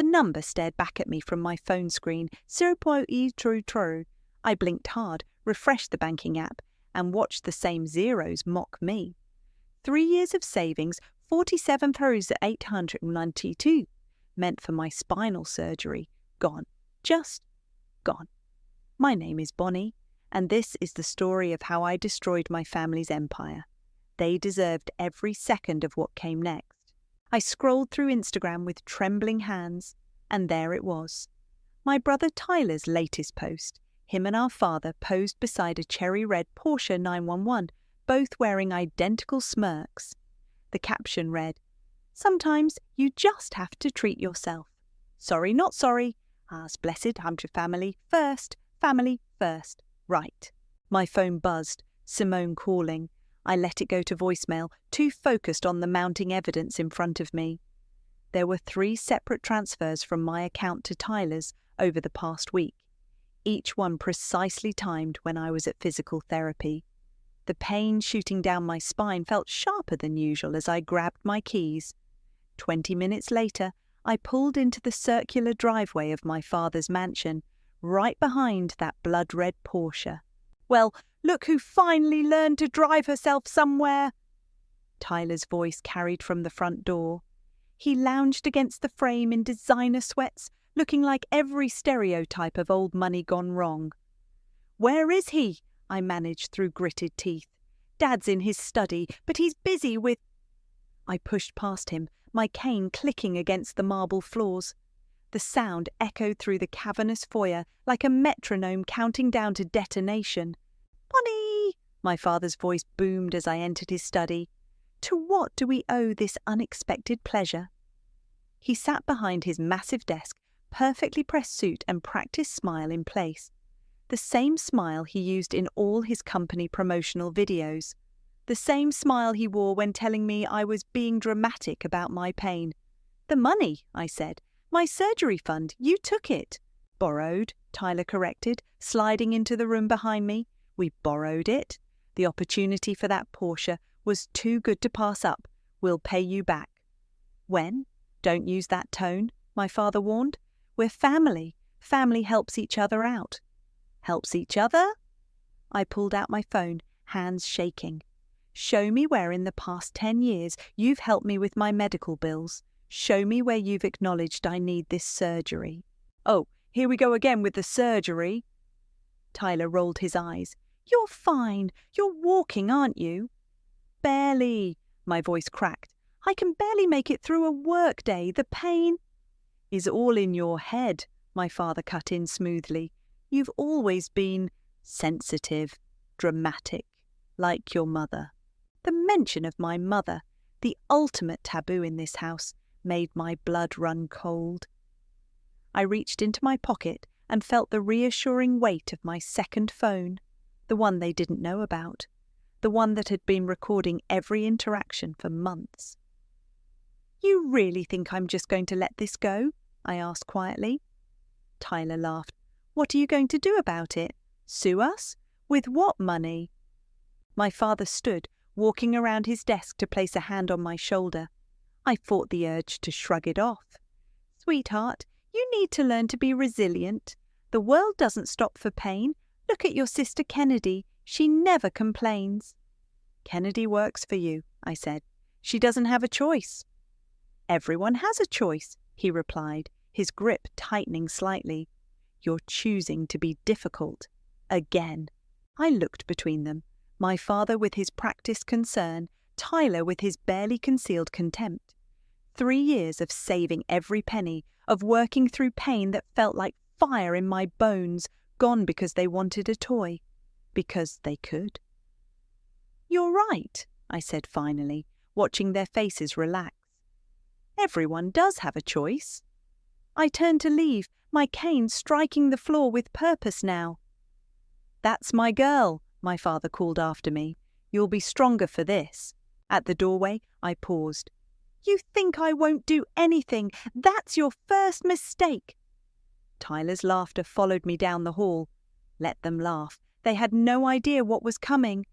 The number stared back at me from my phone screen. 0.E. I blinked hard, refreshed the banking app, and watched the same zeros mock me. 3 years of savings, 47,892, meant for my spinal surgery. Gone. Just gone. My name is Bonnie, and this is the story of how I destroyed my family's empire. They deserved every second of what came next. I scrolled through Instagram with trembling hands, and there it was. My brother Tyler's latest post. Him and our father posed beside a cherry-red Porsche 911, both wearing identical smirks. The caption read, "Sometimes you just have to treat yourself. Sorry, not sorry. Ours blessed Hampshire family first, right." My phone buzzed, Simone calling. I let it go to voicemail, too focused on the mounting evidence in front of me. There were 3 separate transfers from my account to Tyler's over the past week, each one precisely timed when I was at physical therapy. The pain shooting down my spine felt sharper than usual as I grabbed my keys. 20 minutes later, I pulled into the circular driveway of my father's mansion, right behind that blood-red Porsche. "Well, look who finally learned to drive herself somewhere," Tyler's voice carried from the front door. He lounged against the frame in designer sweats, looking like every stereotype of old money gone wrong. "Where is he?" I managed through gritted teeth. "Dad's in his study, but he's busy with—" I pushed past him, my cane clicking against the marble floors. The sound echoed through the cavernous foyer like a metronome counting down to detonation. "Bonnie!" my father's voice boomed as I entered his study. "To what do we owe this unexpected pleasure?" He sat behind his massive desk, perfectly pressed suit and practiced smile in place. The same smile he used in all his company promotional videos. The same smile he wore when telling me I was being dramatic about my pain. "The money," I said. "My surgery fund, you took it." "Borrowed," Tyler corrected, sliding into the room behind me. "We borrowed it. The opportunity for that Porsche was too good to pass up. We'll pay you back." "When? Don't use that tone," my father warned. "We're family. Family helps each other out." "Helps each other?" I pulled out my phone, hands shaking. "Show me where in the past 10 years you've helped me with my medical bills. Show me where you've acknowledged I need this surgery." "Oh, here we go again with the surgery." Tyler rolled his eyes. "You're fine. You're walking, aren't you?" "Barely," my voice cracked. "I can barely make it through a work day. The pain—" "Is all in your head," my father cut in smoothly. "You've always been sensitive, dramatic, like your mother." The mention of my mother, the ultimate taboo in this house, made my blood run cold. I reached into my pocket and felt the reassuring weight of my second phone, the one they didn't know about, the one that had been recording every interaction for months. "You really think I'm just going to let this go?" I asked quietly. Tyler laughed. "What are you going to do about it? Sue us? With what money?" My father stood, walking around his desk to place a hand on my shoulder. I fought the urge to shrug it off. "Sweetheart, you need to learn to be resilient. The world doesn't stop for pain. Look at your sister Kennedy. She never complains." "Kennedy works for you," I said. "She doesn't have a choice." "Everyone has a choice," he replied, his grip tightening slightly. "You're choosing to be difficult. Again." I looked between them, my father with his practiced concern, Tyler with his barely concealed contempt. 3 years of saving every penny, of working through pain that felt like fire in my bones, gone because they wanted a toy. Because they could. "You're right," I said finally, watching their faces relax. "Everyone does have a choice." I turned to leave, my cane striking the floor with purpose now. "That's my girl," my father called after me. "You'll be stronger for this." At the doorway, I paused. "You think I won't do anything? That's your first mistake." Tyler's laughter followed me down the hall. Let them laugh. They had no idea what was coming.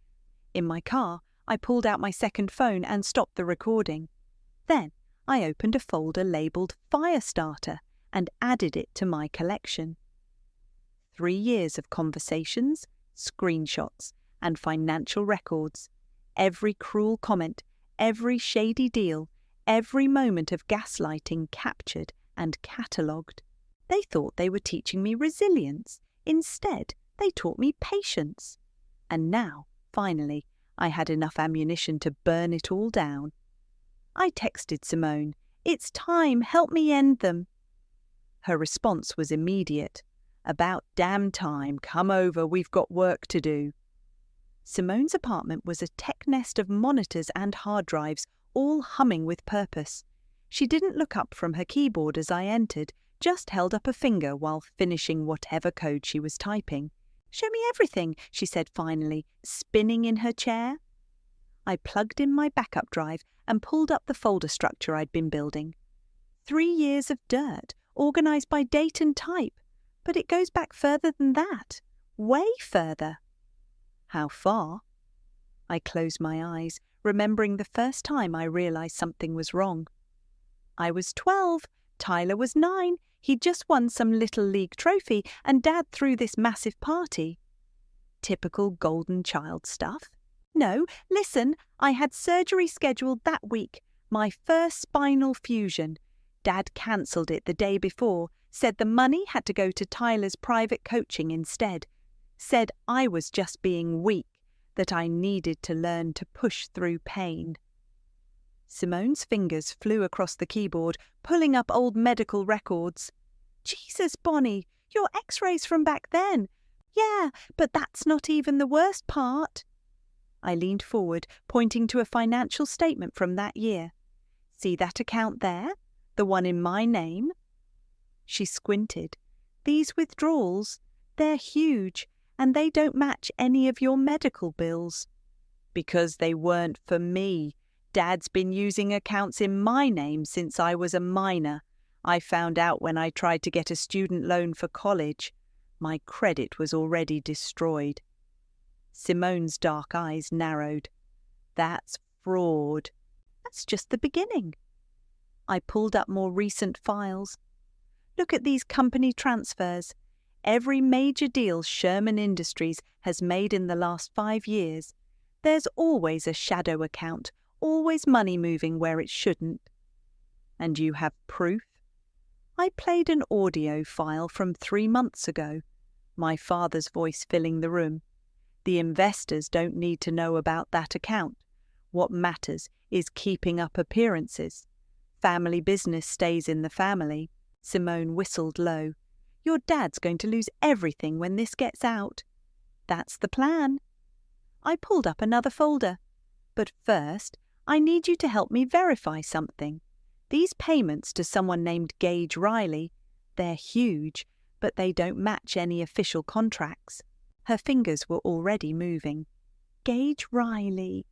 In my car, I pulled out my second phone and stopped the recording. Then I opened a folder labelled Firestarter and added it to my collection. 3 years of conversations, screenshots, and financial records. Every cruel comment, every shady deal, every moment of gaslighting captured and catalogued. They thought they were teaching me resilience. Instead, they taught me patience. And now, finally, I had enough ammunition to burn it all down. I texted Simone, "It's time, help me end them." Her response was immediate. "About damn time, come over, we've got work to do." Simone's apartment was a tech nest of monitors and hard drives, all humming with purpose. She didn't look up from her keyboard as I entered, just held up a finger while finishing whatever code she was typing. "Show me everything," she said finally, spinning in her chair. I plugged in my backup drive and pulled up the folder structure I'd been building. 3 years of dirt, organized by date and type. But it goes back further than that. Way further. How far? I closed my eyes, remembering the first time I realized something was wrong. I was 12, Tyler was 9, he'd just won some Little League trophy, and Dad threw this massive party. Typical golden child stuff. No, listen, I had surgery scheduled that week, my first spinal fusion. Dad cancelled it the day before, said the money had to go to Tyler's private coaching instead. Said I was just being weak, that I needed to learn to push through pain. Simone's fingers flew across the keyboard, pulling up old medical records. "Jesus, Bonnie, your x-rays from back then. Yeah, but that's not even the worst part." I leaned forward, pointing to a financial statement from that year. "See that account there? The one in my name?" She squinted. "These withdrawals, they're huge, and they don't match any of your medical bills." "Because they weren't for me. Dad's been using accounts in my name since I was a minor. I found out when I tried to get a student loan for college. My credit was already destroyed." Simone's dark eyes narrowed. "That's fraud." "That's just the beginning." I pulled up more recent files. Look at these company transfers. Every major deal Sherman Industries has made in the last 5 years. There's always a shadow account, always money moving where it shouldn't. "And you have proof?" I played an audio file from 3 months ago, my father's voice filling the room. "The investors don't need to know about that account. What matters is keeping up appearances. Family business stays in the family." Simone whistled low. "Your dad's going to lose everything when this gets out." "That's the plan." I pulled up another folder. "But first, I need you to help me verify something. These payments to someone named Gage Riley, they're huge, but they don't match any official contracts." Her fingers were already moving. "Gage Riley.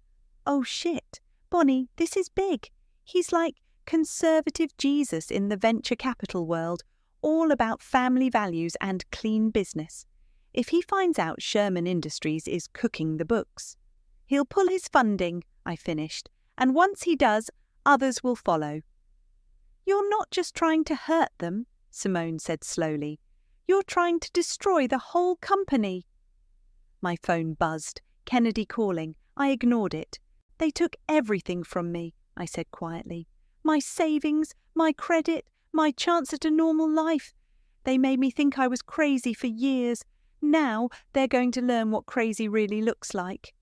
Oh shit. Bonnie, this is big. He's like conservative Jesus in the venture capital world, all about family values and clean business. If he finds out Sherman Industries is cooking the books, he'll pull his funding," I finished, "and once he does, others will follow." "You're not just trying to hurt them," Simone said slowly. "You're trying to destroy the whole company." My phone buzzed. Kennedy calling. I ignored it. "They took everything from me," I said quietly. "My savings, my credit, my chance at a normal life. They made me think I was crazy for years. Now they're going to learn what crazy really looks like."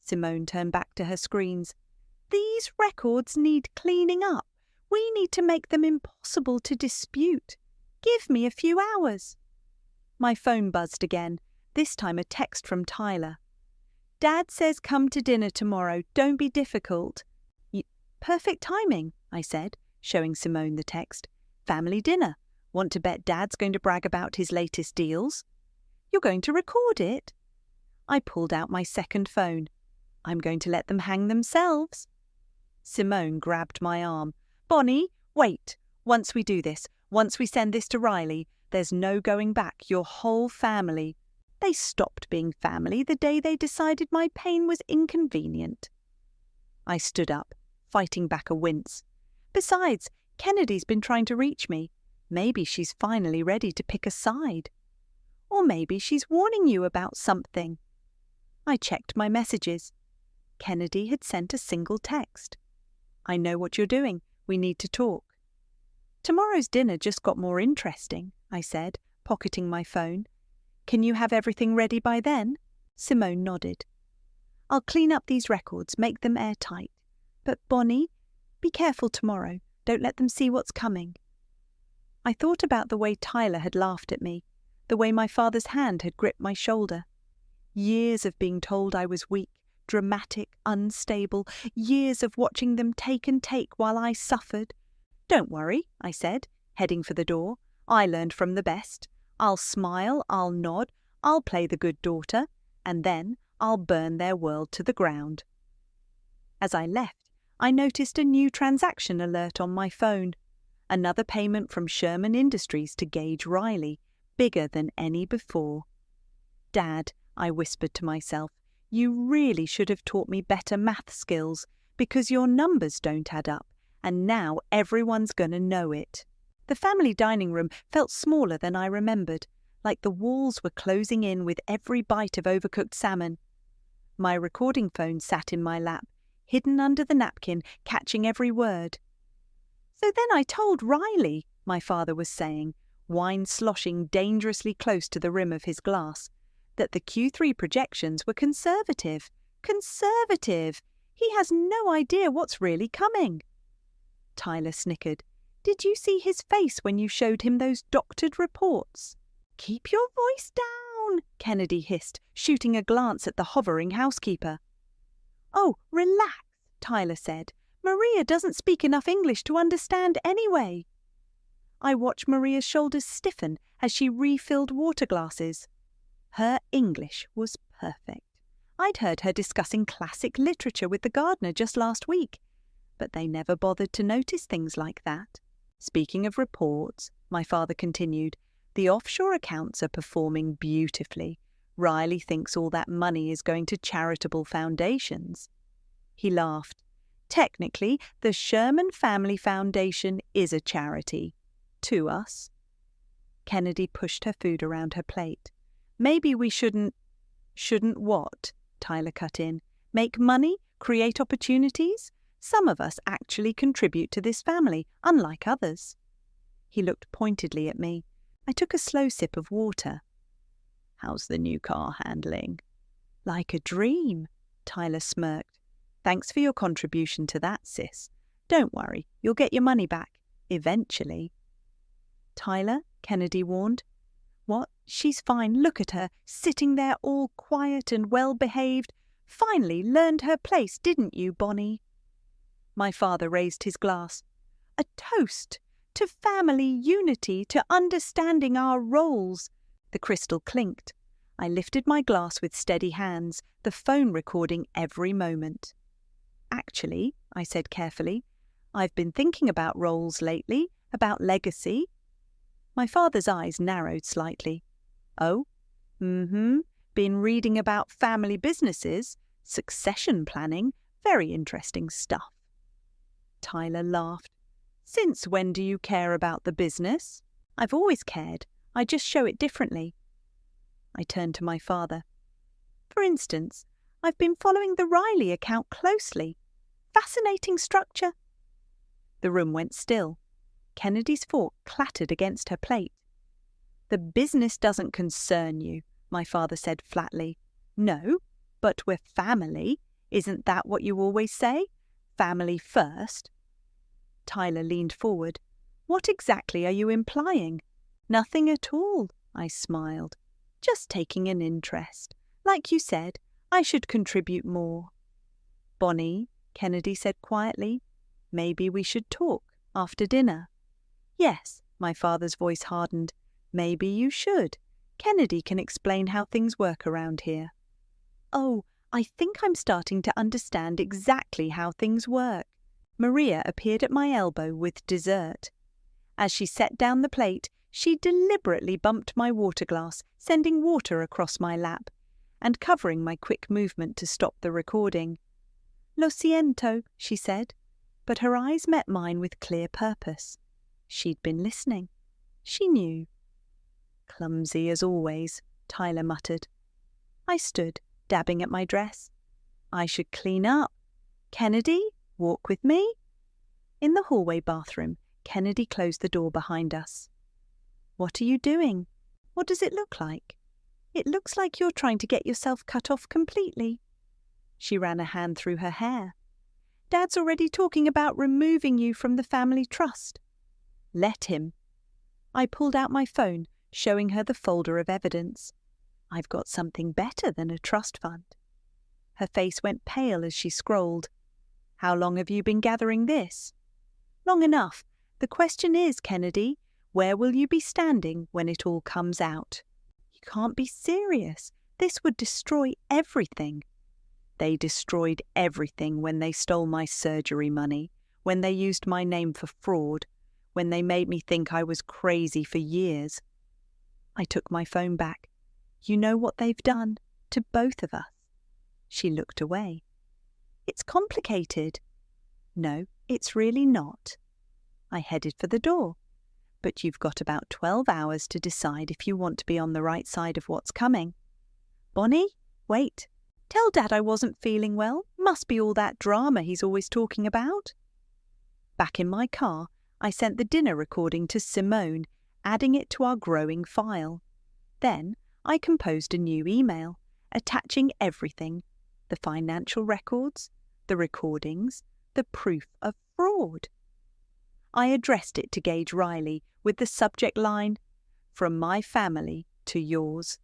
Simone turned back to her screens. "These records need cleaning up. We need to make them impossible to dispute. Give me a few hours." My phone buzzed again, this time a text from Tyler. "Dad says come to dinner tomorrow, don't be difficult." "Perfect timing," I said, showing Simone the text. "Family dinner. Want to bet Dad's going to brag about his latest deals?" "You're going to record it?" I pulled out my second phone. "I'm going to let them hang themselves." Simone grabbed my arm. "Bonnie, wait. Once we do this, once we send this to Riley, there's no going back. Your whole family. They stopped being family the day they decided my pain was inconvenient." I stood up, fighting back a wince. "Besides, Kennedy's been trying to reach me. Maybe she's finally ready to pick a side. Or maybe she's warning you about something. I checked my messages. Kennedy had sent a single text. I know what you're doing. We need to talk. Tomorrow's dinner just got more interesting, I said, pocketing my phone. Can you have everything ready by then? Simone nodded. I'll clean up these records, make them airtight. But Bonnie, be careful tomorrow. Don't let them see what's coming. I thought about the way Tyler had laughed at me, the way my father's hand had gripped my shoulder. Years of being told I was weak, dramatic, unstable, years of watching them take and take while I suffered. Don't worry, I said, heading for the door. I learned from the best. I'll smile, I'll nod, I'll play the good daughter, and then I'll burn their world to the ground. As I left, I noticed a new transaction alert on my phone. Another payment from Sherman Industries to Gage Riley, bigger than any before. Dad, I whispered to myself, you really should have taught me better math skills, because your numbers don't add up, and now everyone's gonna know it. The family dining room felt smaller than I remembered, like the walls were closing in with every bite of overcooked salmon. My recording phone sat in my lap, hidden under the napkin, catching every word. So then I told Riley, my father was saying, wine sloshing dangerously close to the rim of his glass, that the Q3 projections were conservative. Conservative! He has no idea what's really coming. Tyler snickered. Did you see his face when you showed him those doctored reports? Keep your voice down, Kennedy hissed, shooting a glance at the hovering housekeeper. Oh, relax, Tyler said. Maria doesn't speak enough English to understand anyway. I watched Maria's shoulders stiffen as she refilled water glasses. Her English was perfect. I'd heard her discussing classic literature with the gardener just last week, but they never bothered to notice things like that. Speaking of reports, my father continued, the offshore accounts are performing beautifully. Riley thinks all that money is going to charitable foundations. He laughed. Technically, the Sherman Family Foundation is a charity. To us. Kennedy pushed her food around her plate. Maybe we shouldn't what? Tyler cut in. Make money? Create opportunities? Some of us actually contribute to this family, unlike others. He looked pointedly at me. I took a slow sip of water. How's the new car handling? Like a dream, Tyler smirked. Thanks for your contribution to that, sis. Don't worry, you'll get your money back. Eventually. Tyler, Kennedy warned. What? She's fine. Look at her, sitting there all quiet and well-behaved. Finally learned her place, didn't you, Bonnie? My father raised his glass. A toast to family unity, to understanding our roles. The crystal clinked. I lifted my glass with steady hands, the phone recording every moment. Actually, I said carefully, I've been thinking about roles lately, about legacy. My father's eyes narrowed slightly. Oh? Been reading about family businesses, succession planning, very interesting stuff. Tyler laughed. Since when do you care about the business? I've always cared. I just show it differently. I turned to my father. For instance, I've been following the Riley account closely. Fascinating structure. The room went still. Kennedy's fork clattered against her plate. The business doesn't concern you, my father said flatly. No, but we're family. Isn't that what you always say? Family first. Tyler leaned forward. What exactly are you implying? Nothing at all, I smiled. Just taking an interest. Like you said, I should contribute more. Bonnie, Kennedy said quietly, maybe we should talk after dinner. Yes, my father's voice hardened. Maybe you should. Kennedy can explain how things work around here. Oh, I think I'm starting to understand exactly how things work. Maria appeared at my elbow with dessert. As she set down the plate, she deliberately bumped my water glass, sending water across my lap, and covering my quick movement to stop the recording. Lo siento, she said, but her eyes met mine with clear purpose. She'd been listening. She knew. Clumsy as always, Tyler muttered. I stood, dabbing at my dress. I should clean up. Kennedy, walk with me? In the hallway bathroom, Kennedy closed the door behind us. What are you doing? What does it look like? It looks like you're trying to get yourself cut off completely. She ran a hand through her hair. Dad's already talking about removing you from the family trust. Let him. I pulled out my phone, showing her the folder of evidence. I've got something better than a trust fund. Her face went pale as she scrolled. How long have you been gathering this? Long enough. The question is, Kennedy, where will you be standing when it all comes out? You can't be serious. This would destroy everything. They destroyed everything when they stole my surgery money, when they used my name for fraud, when they made me think I was crazy for years. I took my phone back. You know what they've done to both of us. She looked away. It's complicated. No, it's really not. I headed for the door. But you've got about 12 hours to decide if you want to be on the right side of what's coming. Bonnie, wait. Tell Dad I wasn't feeling well. Must be all that drama he's always talking about. Back in my car, I sent the dinner recording to Simone, adding it to our growing file. Then I composed a new email, attaching everything: the financial records, the recordings, the proof of fraud. I addressed it to Gage Riley with the subject line, "From my family to yours."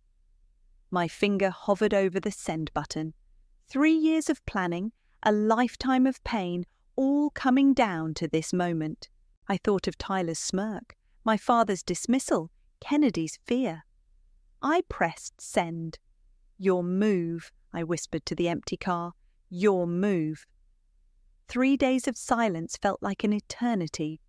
My finger hovered over the send button. 3 years of planning, a lifetime of pain, all coming down to this moment. I thought of Tyler's smirk, my father's dismissal, Kennedy's fear. I pressed send. Your move, I whispered to the empty car. Your move. 3 days of silence felt like an eternity.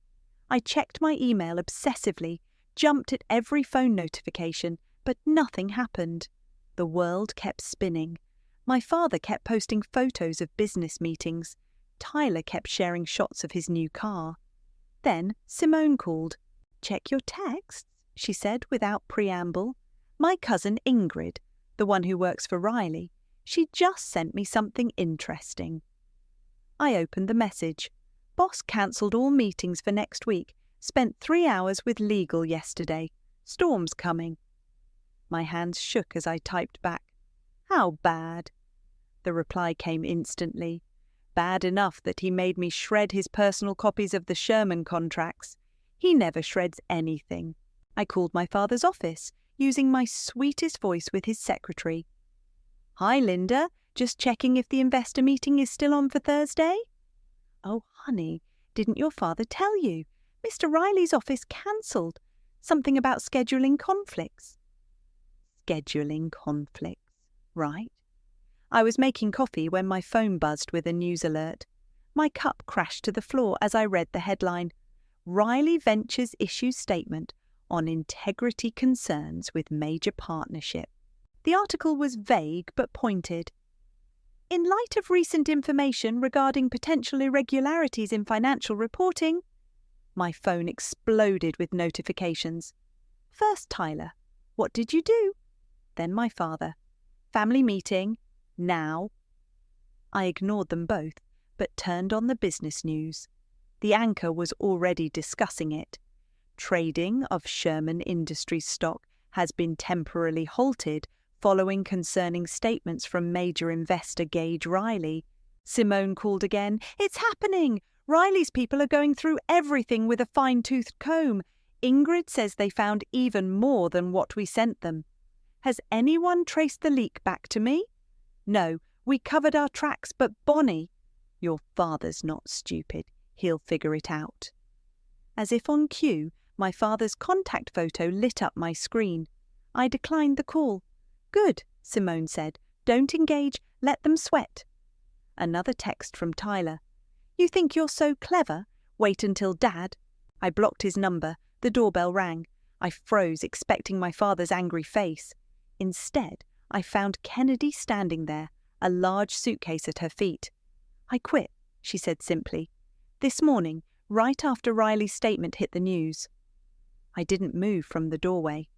I checked my email obsessively, jumped at every phone notification, but nothing happened. The world kept spinning. My father kept posting photos of business meetings. Tyler kept sharing shots of his new car. Then Simone called. Check your texts, she said without preamble. My cousin Ingrid, the one who works for Riley, she just sent me something interesting. I opened the message. Boss cancelled all meetings for next week. Spent 3 hours with legal yesterday. Storm's coming. My hands shook as I typed back. How bad? The reply came instantly. Bad enough that he made me shred his personal copies of the Sherman contracts. He never shreds anything. I called my father's office, using my sweetest voice with his secretary. Hi, Linda. Just checking if the investor meeting is still on for Thursday? Oh, honey, didn't your father tell you? Mr. Riley's office cancelled. Something about scheduling conflicts. Scheduling conflicts, right? I was making coffee when my phone buzzed with a news alert. My cup crashed to the floor as I read the headline, Riley Ventures issues statement on integrity concerns with major partnership. The article was vague but pointed. In light of recent information regarding potential irregularities in financial reporting, my phone exploded with notifications. First Tyler, what did you do? Then my father. Family meeting, now. I ignored them both, but turned on the business news. The anchor was already discussing it. Trading of Sherman Industries stock has been temporarily halted following concerning statements from major investor Gage Riley. Simone called again. It's happening! Riley's people are going through everything with a fine-toothed comb. Ingrid says they found even more than what we sent them. Has anyone traced the leak back to me? No, we covered our tracks, but Bonnie... Your father's not stupid. He'll figure it out. As if on cue, my father's contact photo lit up my screen. I declined the call. Good, Simone said. Don't engage. Let them sweat. Another text from Tyler. You think you're so clever? Wait until Dad. I blocked his number. The doorbell rang. I froze, expecting my father's angry face. Instead, I found Kennedy standing there, a large suitcase at her feet. I quit, she said simply. This morning, right after Riley's statement hit the news. I didn't move from the doorway.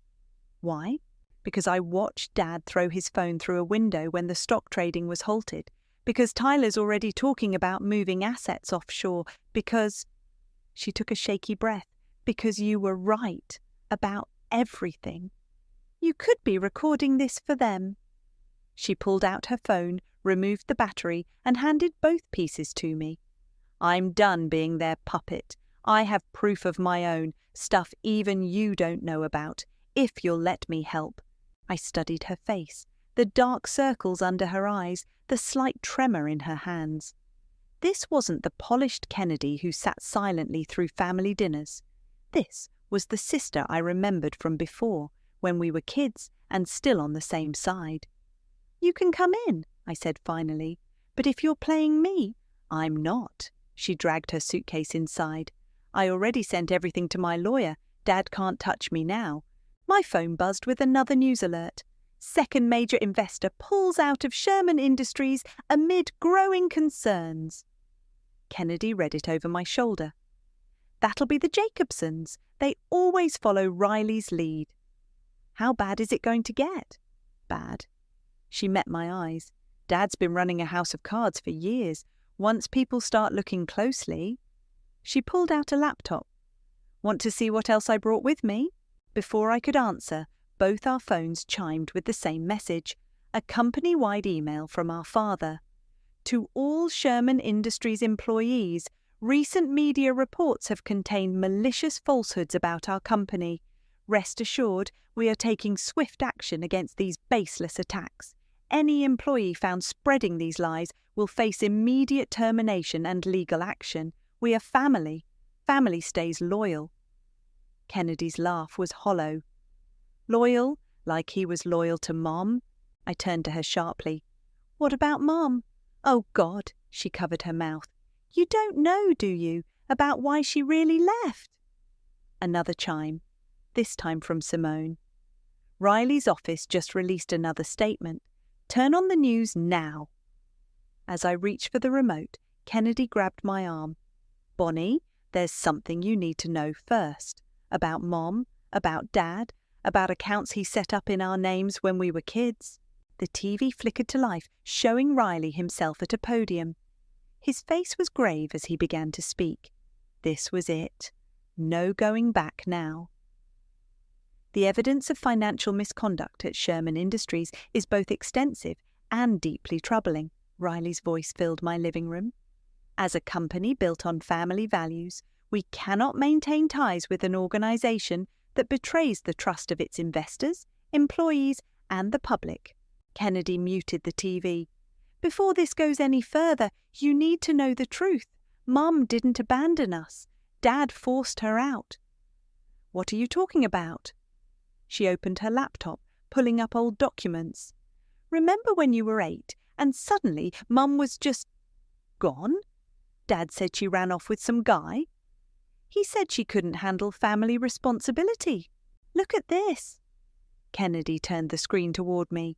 Why? Because I watched Dad throw his phone through a window when the stock trading was halted. Because Tyler's already talking about moving assets offshore. Because... She took a shaky breath. Because you were right about everything. You could be recording this for them. She pulled out her phone, removed the battery, and handed both pieces to me. I'm done being their puppet. I have proof of my own, stuff even you don't know about, if you'll let me help. I studied her face, the dark circles under her eyes, the slight tremor in her hands. This wasn't the polished Kennedy who sat silently through family dinners. This was the sister I remembered from before, when we were kids and still on the same side. You can come in, I said finally, but if you're playing me, I'm not. She dragged her suitcase inside. I already sent everything to my lawyer. Dad can't touch me now. My phone buzzed with another news alert. Second major investor pulls out of Sherman Industries amid growing concerns. Kennedy read it over my shoulder. That'll be the Jacobsons. They always follow Riley's lead. How bad is it going to get? Bad. She met my eyes. Dad's been running a house of cards for years. Once people start looking closely... She pulled out a laptop. Want to see what else I brought with me? Before I could answer, both our phones chimed with the same message, a company-wide email from our father. To all Sherman Industries employees, recent media reports have contained malicious falsehoods about our company. Rest assured, we are taking swift action against these baseless attacks. Any employee found spreading these lies will face immediate termination and legal action. We are family. Family stays loyal. Kennedy's laugh was hollow. Loyal, like he was loyal to Mom? I turned to her sharply. What about Mom? Oh, God, she covered her mouth. You don't know, do you, about why she really left? Another chime, this time from Simone. Riley's office just released another statement. Turn on the news now. As I reached for the remote, Kennedy grabbed my arm. Bonnie, there's something you need to know first. About Mom, about Dad, about accounts he set up in our names when we were kids. The TV flickered to life, showing Riley himself at a podium. His face was grave as he began to speak. This was it. No going back now. The evidence of financial misconduct at Sherman Industries is both extensive and deeply troubling. Riley's voice filled my living room. As a company built on family values, we cannot maintain ties with an organization that betrays the trust of its investors, employees, and the public. Kennedy muted the TV. Before this goes any further, you need to know the truth. Mum didn't abandon us. Dad forced her out. What are you talking about? She opened her laptop, pulling up old documents. Remember when you were 8 and suddenly Mum was just gone? Dad said she ran off with some guy. He said she couldn't handle family responsibility. Look at this. Kennedy turned the screen toward me.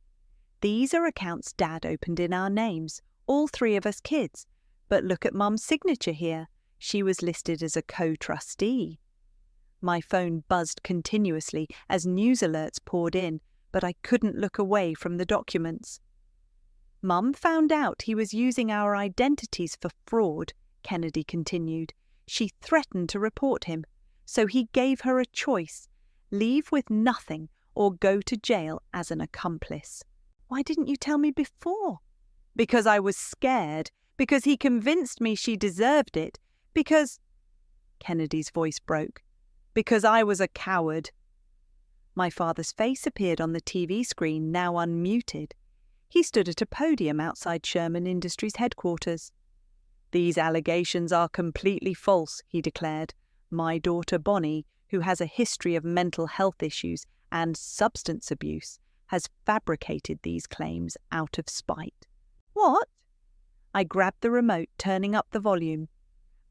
These are accounts Dad opened in our names, all 3 of us kids. But look at Mum's signature here. She was listed as a co-trustee. My phone buzzed continuously as news alerts poured in, but I couldn't look away from the documents. Mum found out he was using our identities for fraud, Kennedy continued. She threatened to report him, so he gave her a choice: leave with nothing or go to jail as an accomplice. Why didn't you tell me before? Because I was scared, because he convinced me she deserved it, because... Kennedy's voice broke. Because I was a coward. My father's face appeared on the TV screen, now unmuted. He stood at a podium outside Sherman Industries headquarters. These allegations are completely false, he declared. My daughter Bonnie, who has a history of mental health issues and substance abuse, has fabricated these claims out of spite. What? I grabbed the remote, turning up the volume.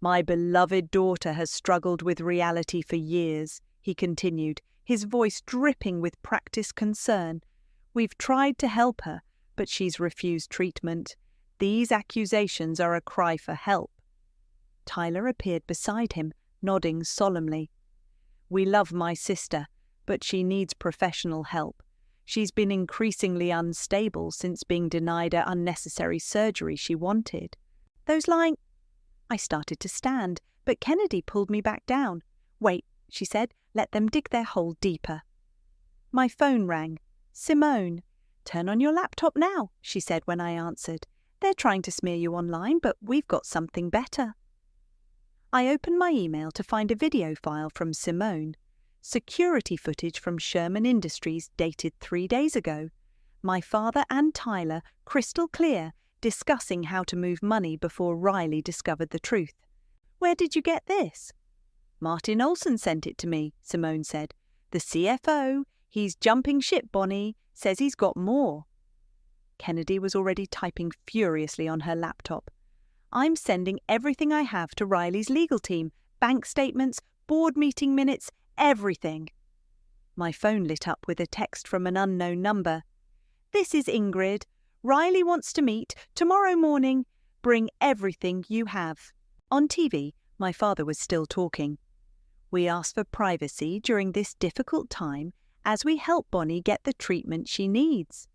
My beloved daughter has struggled with reality for years, he continued, his voice dripping with practiced concern. We've tried to help her, but she's refused treatment. These accusations are a cry for help. Tyler appeared beside him, nodding solemnly. We love my sister, but she needs professional help. She's been increasingly unstable since being denied her unnecessary surgery she wanted. Those lying... I started to stand, but Kennedy pulled me back down. Wait, she said, let them dig their hole deeper. My phone rang. Simone. Turn on your laptop now, she said when I answered. They're trying to smear you online, but we've got something better. I opened my email to find a video file from Simone. Security footage from Sherman Industries dated 3 days ago. My father and Tyler, crystal clear, discussing how to move money before Riley discovered the truth. Where did you get this? Martin Olson sent it to me, Simone said. The CFO. He's jumping ship, Bonnie. Says he's got more. Kennedy was already typing furiously on her laptop. I'm sending everything I have to Riley's legal team. Bank statements, board meeting minutes, everything. My phone lit up with a text from an unknown number. This is Ingrid. Riley wants to meet tomorrow morning. Bring everything you have. On TV, my father was still talking. We ask for privacy during this difficult time as we help Bonnie get the treatment she needs.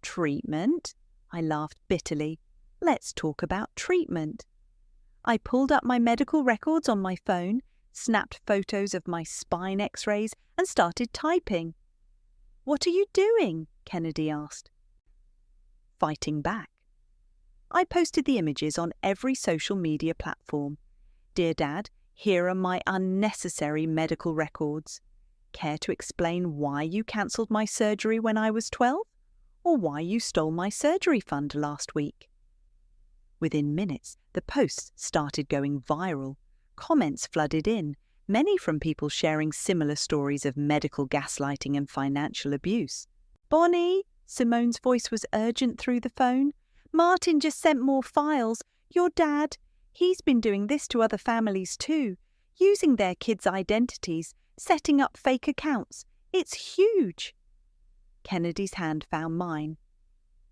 Treatment? I laughed bitterly. Let's talk about treatment. I pulled up my medical records on my phone, snapped photos of my spine x-rays, and started typing. What are you doing? Kennedy asked. Fighting back. I posted the images on every social media platform. Dear Dad, here are my unnecessary medical records. Care to explain why you cancelled my surgery when I was 12? Or why you stole my surgery fund last week? Within minutes, the posts started going viral. Comments flooded in, many from people sharing similar stories of medical gaslighting and financial abuse. Bonnie, Simone's voice was urgent through the phone. Martin just sent more files. Your dad, he's been doing this to other families too, using their kids' identities, setting up fake accounts. It's huge. Kennedy's hand found mine.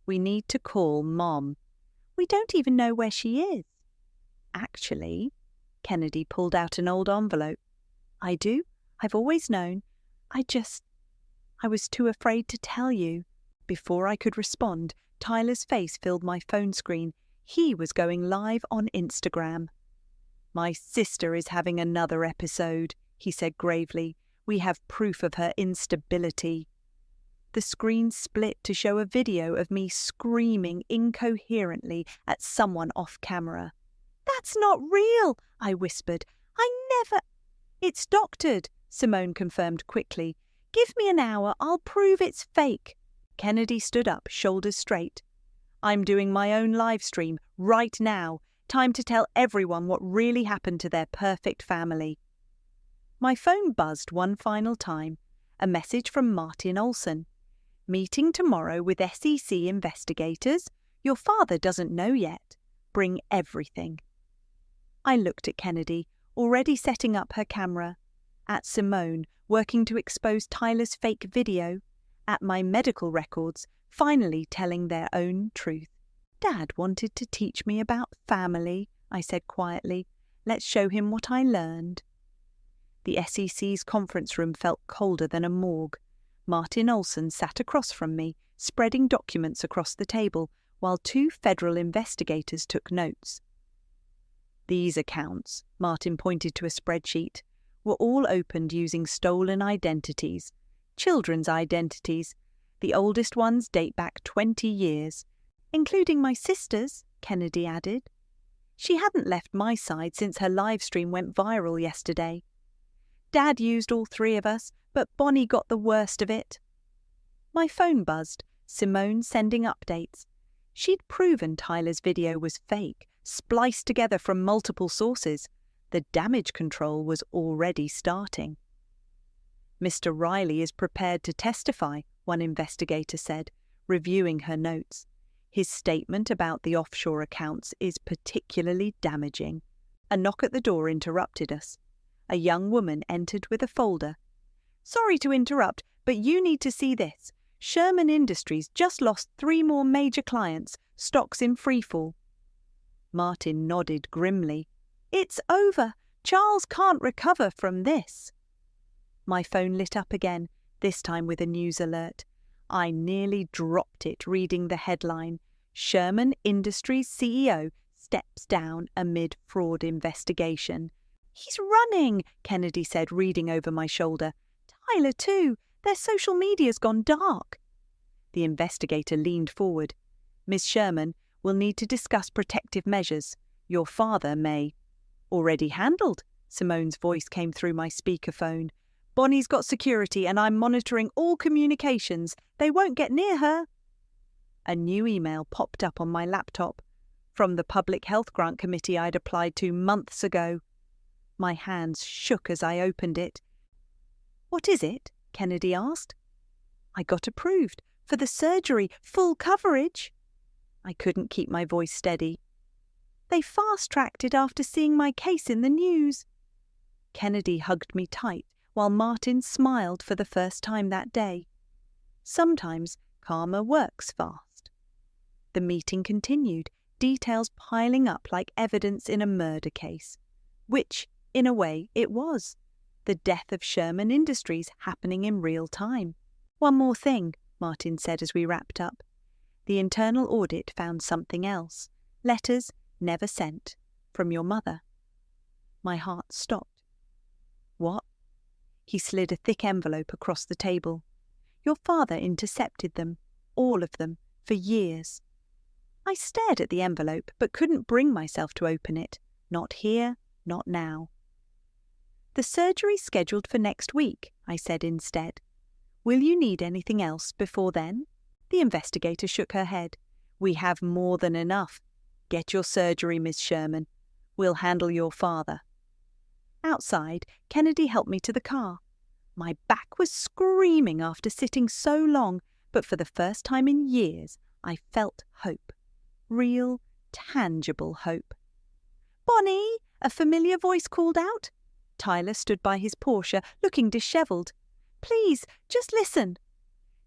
We need to call Mom. We don't even know where she is. Actually, Kennedy pulled out an old envelope. I do. I've always known. I was too afraid to tell you. Before I could respond, Tyler's face filled my phone screen. He was going live on Instagram. My sister is having another episode, he said gravely. We have proof of her instability. The screen split to show a video of me screaming incoherently at someone off camera. That's not real, I whispered. I never... It's doctored, Simone confirmed quickly. Give me an hour, I'll prove it's fake. Kennedy stood up, shoulders straight. I'm doing my own live stream right now. Time to tell everyone what really happened to their perfect family. My phone buzzed one final time. A message from Martin Olson. Meeting tomorrow with SEC investigators. Your father doesn't know yet. Bring everything. I looked at Kennedy, already setting up her camera. At Simone, working to expose Tyler's fake video. At my medical records, finally telling their own truth. Dad wanted to teach me about family, I said quietly. Let's show him what I learned. The SEC's conference room felt colder than a morgue. Martin Olson sat across from me, spreading documents across the table, while 2 federal investigators took notes. These accounts, Martin pointed to a spreadsheet, were all opened using stolen identities, children's identities. The oldest ones date back 20 years, including my sister's, Kennedy added. She hadn't left my side since her live stream went viral yesterday. Dad used all 3 of us, but Bonnie got the worst of it. My phone buzzed, Simone sending updates. She'd proven Tyler's video was fake, spliced together from multiple sources. The damage control was already starting. Mr. Riley is prepared to testify, one investigator said, reviewing her notes. His statement about the offshore accounts is particularly damaging. A knock at the door interrupted us. A young woman entered with a folder. Sorry to interrupt, but you need to see this. Sherman Industries just lost 3 more major clients, stocks in freefall. Martin nodded grimly. It's over. Charles can't recover from this. My phone lit up again, this time with a news alert. I nearly dropped it reading the headline, Sherman Industries CEO steps down amid fraud investigation. He's running, Kennedy said, reading over my shoulder. Tyler too. Their social media's gone dark. The investigator leaned forward. Miss Sherman, we'll need to discuss protective measures. Your father may. Already handled, Simone's voice came through my speakerphone. Bonnie's got security and I'm monitoring all communications. They won't get near her. A new email popped up on my laptop from the Public Health Grant Committee I'd applied to months ago. My hands shook as I opened it. What is it? Kennedy asked. I got approved for the surgery, full coverage. I couldn't keep my voice steady. They fast-tracked it after seeing my case in the news. Kennedy hugged me tight while Martin smiled for the first time that day. Sometimes karma works fast. The meeting continued, details piling up like evidence in a murder case, which, in a way, it was. The death of Sherman Industries happening in real time. One more thing, Martin said as we wrapped up. The internal audit found something else. Letters never sent, from your mother. My heart stopped. What? He slid a thick envelope across the table. Your father intercepted them, all of them, for years. I stared at the envelope but couldn't bring myself to open it. Not here, not now. The surgery's scheduled for next week, I said instead. Will you need anything else before then? The investigator shook her head. We have more than enough. Get your surgery, Miss Sherman. We'll handle your father. Outside, Kennedy helped me to the car. My back was screaming after sitting so long, but for the first time in years, I felt hope. Real, tangible hope. Bonnie! A familiar voice called out. Tyler stood by his Porsche, looking dishevelled. Please, just listen.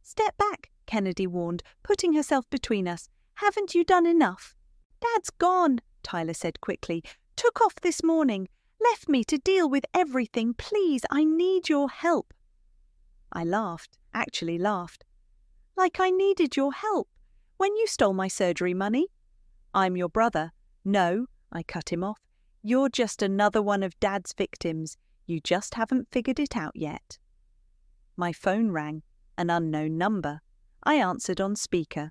Step back, Kennedy warned, putting herself between us. Haven't you done enough? Dad's gone, Tyler said quickly. Took off this morning. Left me to deal with everything. Please, I need your help. I laughed, actually laughed. Like I needed your help. When you stole my surgery money? I'm your brother. No, I cut him off. You're just another one of Dad's victims. You just haven't figured it out yet. My phone rang, an unknown number. I answered on speaker.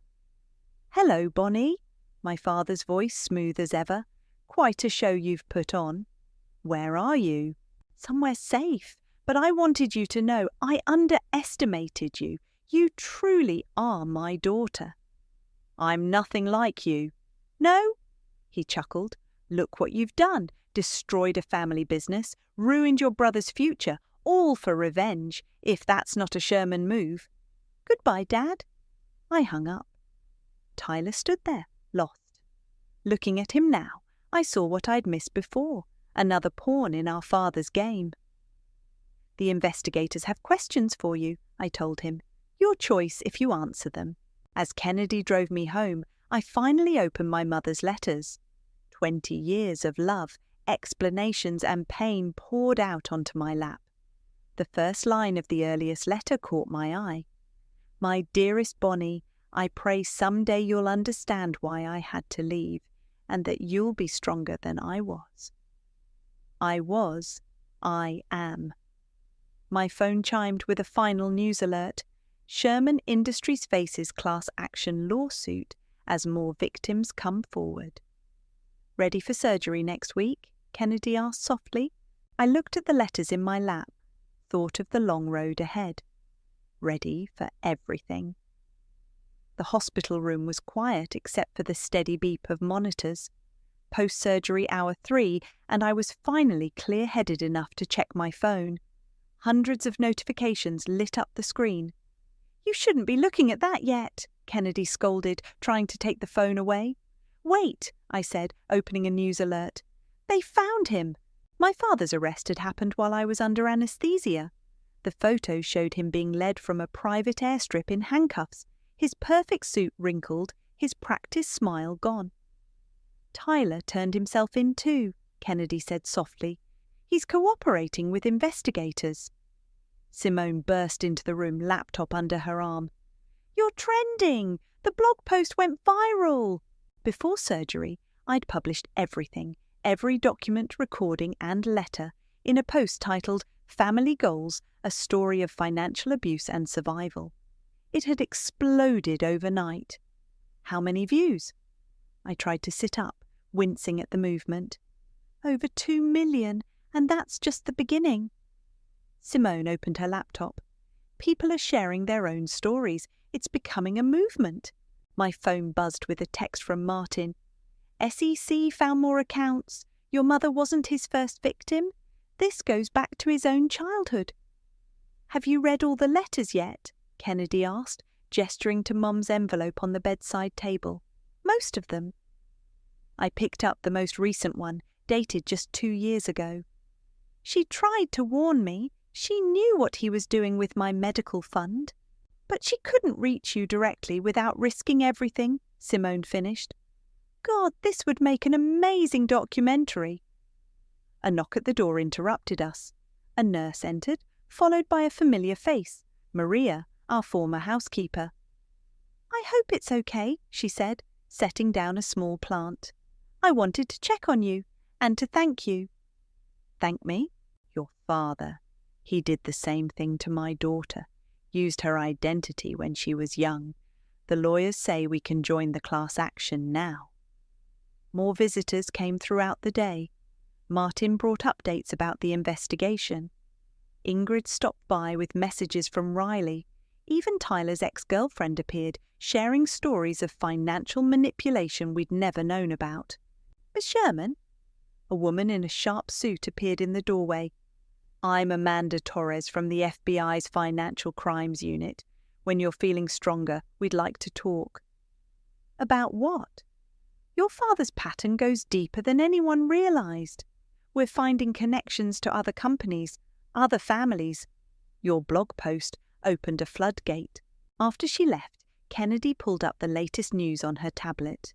Hello, Bonnie. My father's voice smooth as ever. Quite a show you've put on. Where are you? Somewhere safe. But I wanted you to know I underestimated you. You truly are my daughter. I'm nothing like you. No? He chuckled. Look what you've done. Destroyed a family business, ruined your brother's future, all for revenge, if that's not a Sherman move. Goodbye, Dad. I hung up. Tyler stood there, lost. Looking at him now, I saw what I'd missed before, another pawn in our father's game. The investigators have questions for you, I told him. Your choice if you answer them. As Kennedy drove me home, I finally opened my mother's letters. 20 years of love, explanations and pain poured out onto my lap. The first line of the earliest letter caught my eye. My dearest Bonnie, I pray someday you'll understand why I had to leave, and that you'll be stronger than I was. I am. My phone chimed with a final news alert. Sherman Industries faces class action lawsuit as more victims come forward. Ready for surgery next week? Kennedy asked softly. I looked at the letters in my lap, thought of the long road ahead. Ready for everything. The hospital room was quiet except for the steady beep of monitors. Post-surgery hour 3, and I was finally clear-headed enough to check my phone. Hundreds of notifications lit up the screen. You shouldn't be looking at that yet, Kennedy scolded, trying to take the phone away. Wait, I said, opening a news alert. They found him. My father's arrest had happened while I was under anaesthesia. The photo showed him being led from a private airstrip in handcuffs, his perfect suit wrinkled, his practiced smile gone. Tyler turned himself in too, Kennedy said softly. He's cooperating with investigators. Simone burst into the room, laptop under her arm. "You're trending! The blog post went viral!" Before surgery, I'd published everything, every document, recording and letter, in a post titled Family Goals, a Story of Financial Abuse and Survival. It had exploded overnight. How many views? I tried to sit up, wincing at the movement. Over 2 million, and that's just the beginning. Simone opened her laptop. People are sharing their own stories. It's becoming a movement. My phone buzzed with a text from Martin. SEC found more accounts. Your mother wasn't his first victim. This goes back to his own childhood. Have you read all the letters yet? Kennedy asked, gesturing to Mum's envelope on the bedside table. Most of them. I picked up the most recent one, dated just 2 years ago. She tried to warn me. She knew what he was doing with my medical fund. But she couldn't reach you directly without risking everything, Simone finished. God, this would make an amazing documentary. A knock at the door interrupted us. A nurse entered, followed by a familiar face, Maria, our former housekeeper. I hope it's okay, she said, setting down a small plant. I wanted to check on you, and to thank you. Thank me? Your father. He did the same thing to my daughter, used her identity when she was young. The lawyers say we can join the class action now. More visitors came throughout the day. Martin brought updates about the investigation. Ingrid stopped by with messages from Riley. Even Tyler's ex-girlfriend appeared, sharing stories of financial manipulation we'd never known about. Miss Sherman? A woman in a sharp suit appeared in the doorway. I'm Amanda Torres from the FBI's Financial Crimes Unit. When you're feeling stronger, we'd like to talk. About what? Your father's pattern goes deeper than anyone realized. We're finding connections to other companies, other families. Your blog post opened a floodgate. After she left, Kennedy pulled up the latest news on her tablet.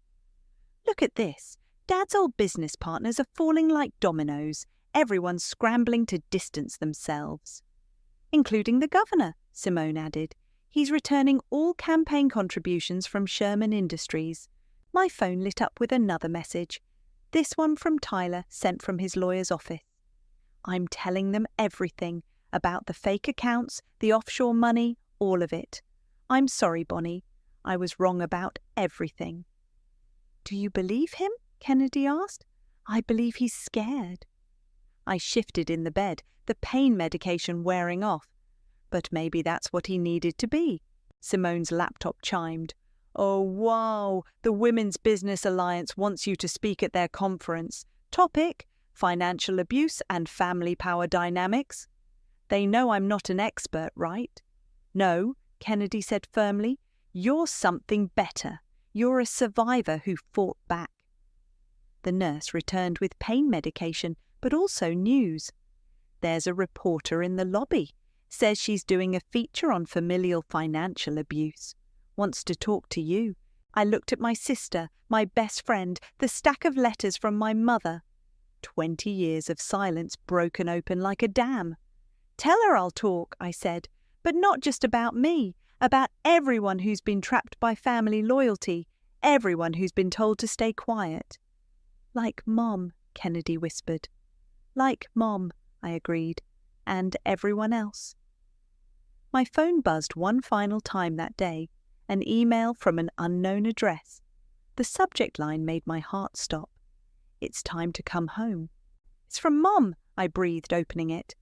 Look at this. Dad's old business partners are falling like dominoes. Everyone's scrambling to distance themselves. Including the governor, Simone added. He's returning all campaign contributions from Sherman Industries. My phone lit up with another message. This one from Tyler, sent from his lawyer's office. I'm telling them everything, about the fake accounts, the offshore money, all of it. I'm sorry, Bonnie. I was wrong about everything. Do you believe him? Kennedy asked. I believe he's scared. I shifted in the bed, the pain medication wearing off. But maybe that's what he needed to be. Simone's laptop chimed. Oh, wow, the Women's Business Alliance wants you to speak at their conference. Topic, financial abuse and family power dynamics. They know I'm not an expert, right? No, Kennedy said firmly. You're something better. You're a survivor who fought back. The nurse returned with pain medication, but also news. There's a reporter in the lobby. Says she's doing a feature on familial financial abuse. Wants to talk to you. I looked at my sister, my best friend, the stack of letters from my mother. 20 years of silence broken open like a dam. Tell her I'll talk, I said, but not just about me, about everyone who's been trapped by family loyalty, everyone who's been told to stay quiet. Like Mom, Kennedy whispered. Like Mom, I agreed, and everyone else. My phone buzzed one final time that day, an email from an unknown address. The subject line made my heart stop. It's time to come home. It's from Mom, I breathed, opening it.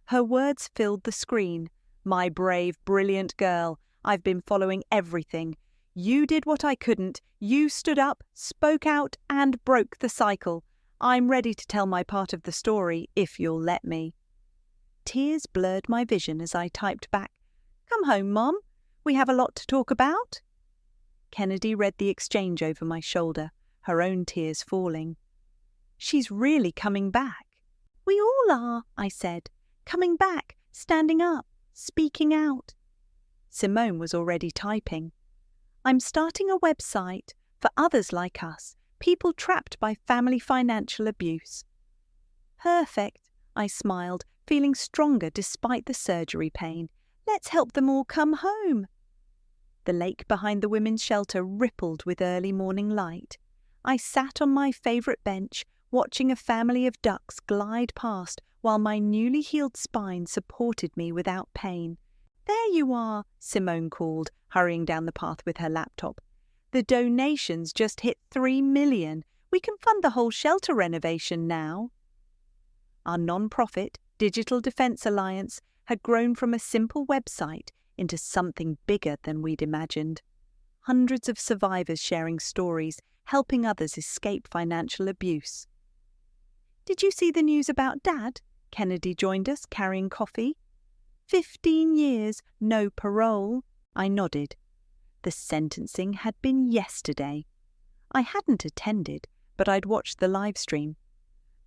Her words filled the screen. My brave, brilliant girl, I've been following everything. You did what I couldn't. You stood up, spoke out, and broke the cycle. I'm ready to tell my part of the story, if you'll let me. Tears blurred my vision as I typed back, Come home, Mom. We have a lot to talk about. Kennedy read the exchange over my shoulder, her own tears falling. She's really coming back. We all are, I said. Coming back, standing up, speaking out. Simone was already typing. I'm starting a website for others like us, people trapped by family financial abuse. Perfect, I smiled, feeling stronger despite the surgery pain. Let's help them all come home. The lake behind the women's shelter rippled with early morning light. I sat on my favourite bench, watching a family of ducks glide past while my newly healed spine supported me without pain. "There you are," Simone called, hurrying down the path with her laptop. "The donations just hit 3 million. We can fund the whole shelter renovation now." Our non-profit Digital Defence Alliance had grown from a simple website into something bigger than we'd imagined. Hundreds of survivors sharing stories, helping others escape financial abuse. "Did you see the news about Dad?" Kennedy joined us, carrying coffee. 15 years, no parole. I nodded. The sentencing had been yesterday. I hadn't attended, but I'd watched the live stream.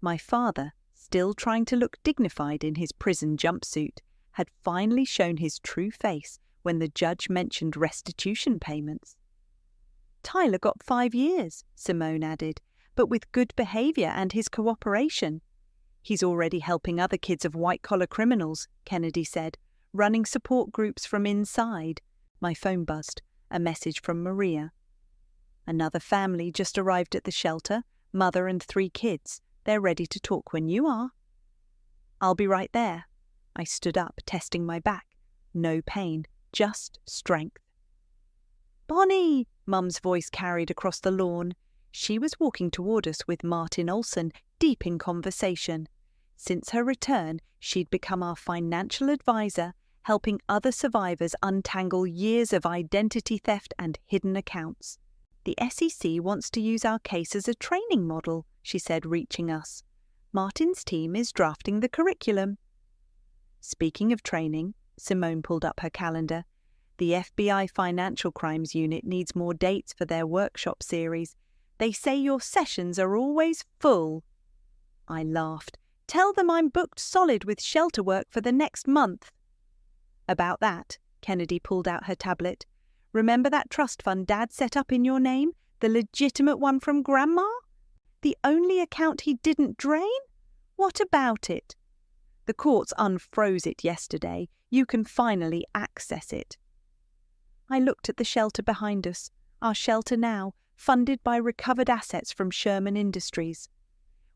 My father, still trying to look dignified in his prison jumpsuit, had finally shown his true face when the judge mentioned restitution payments. "Tyler got 5 years, Simone added, "but with good behaviour and his cooperation." "He's already helping other kids of white-collar criminals," Kennedy said, "running support groups from inside." My phone buzzed, a message from Maria. "Another family just arrived at the shelter, mother and 3 kids. They're ready to talk when you are." "I'll be right there." I stood up, testing my back. No pain, just strength. "Bonnie!" Mum's voice carried across the lawn. She was walking toward us with Martin Olson, deep in conversation. Since her return, she'd become our financial advisor, helping other survivors untangle years of identity theft and hidden accounts. "The SEC wants to use our case as a training model," she said, reaching us. "Martin's team is drafting the curriculum." Speaking of training, Simone pulled up her calendar. "The FBI Financial Crimes Unit needs more dates for their workshop series. They say your sessions are always full." I laughed. "Tell them I'm booked solid with shelter work for the next month." "About that," Kennedy pulled out her tablet. "Remember that trust fund Dad set up in your name? The legitimate one from Grandma? The only account he didn't drain? What about it? The courts unfroze it yesterday. You can finally access it." I looked at the shelter behind us, our shelter now, funded by recovered assets from Sherman Industries.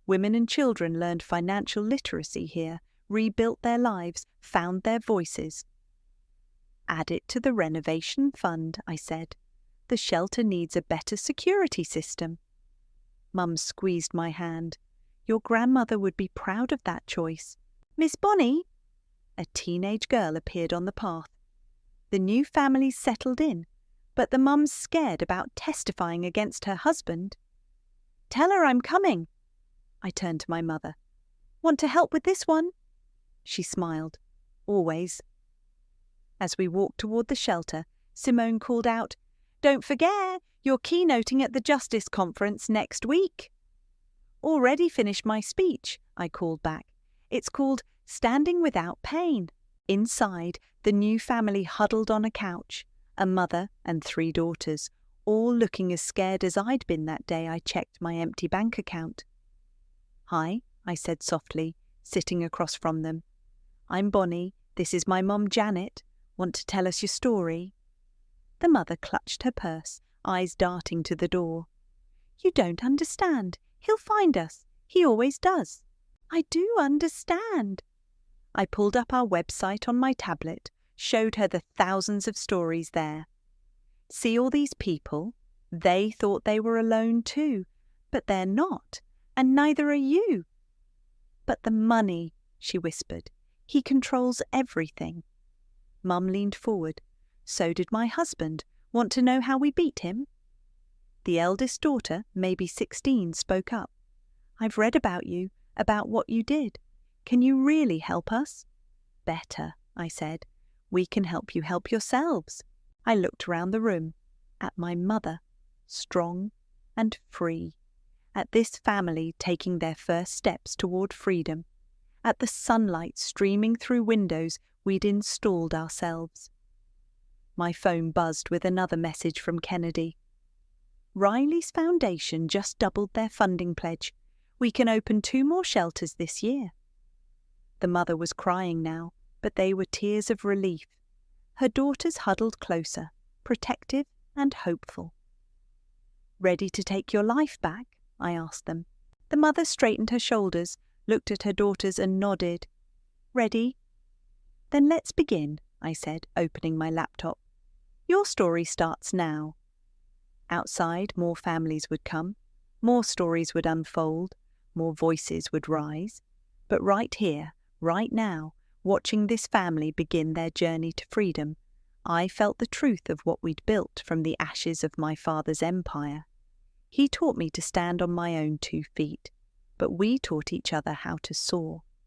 Women and children learned financial literacy here, rebuilt their lives, found their voices. "Add it to the renovation fund," I said. "The shelter needs a better security system." Mum squeezed my hand. "Your grandmother would be proud of that choice." "Miss Bonnie?" A teenage girl appeared on the path. The new family's settled in, but the mum's scared about testifying against her husband. "Tell her I'm coming." I turned to my mother. "Want to help with this one?" She smiled. "Always." As we walked toward the shelter, Simone called out, "Don't forget, you're keynoting at the Justice Conference next week." "Already finished my speech," I called back. "It's called Standing Without Pain." Inside, the new family huddled on a couch, a mother and 3 daughters, all looking as scared as I'd been that day I checked my empty bank account. "Hi," I said softly, sitting across from them. "I'm Bonnie. This is my mum, Janet. Want to tell us your story?" The mother clutched her purse, eyes darting to the door. "You don't understand. He'll find us. He always does." "I do understand." I pulled up our website on my tablet, showed her the thousands of stories there. "See all these people? They thought they were alone too, but they're not, and neither are you." "But the money," she whispered. "He controls everything." Mum leaned forward. "So did my husband. Want to know how we beat him?" The eldest daughter, maybe 16, spoke up. "I've read about you, about what you did. Can you really help us?" "Better," I said. "We can help you help yourselves." I looked around the room, at my mother, strong and free, at this family taking their first steps toward freedom, at the sunlight streaming through windows we'd installed ourselves. My phone buzzed with another message from Kennedy. "Riley's Foundation just doubled their funding pledge. We can open 2 more shelters this year." The mother was crying now, but they were tears of relief. Her daughters huddled closer, protective and hopeful. "Ready to take your life back?" I asked them. The mother straightened her shoulders, looked at her daughters and nodded. "Ready?" "Then let's begin," I said, opening my laptop. "Your story starts now." Outside, more families would come, more stories would unfold, more voices would rise. But right here, right now, watching this family begin their journey to freedom, I felt the truth of what we'd built from the ashes of my father's empire. He taught me to stand on my own 2 feet, but we taught each other how to soar.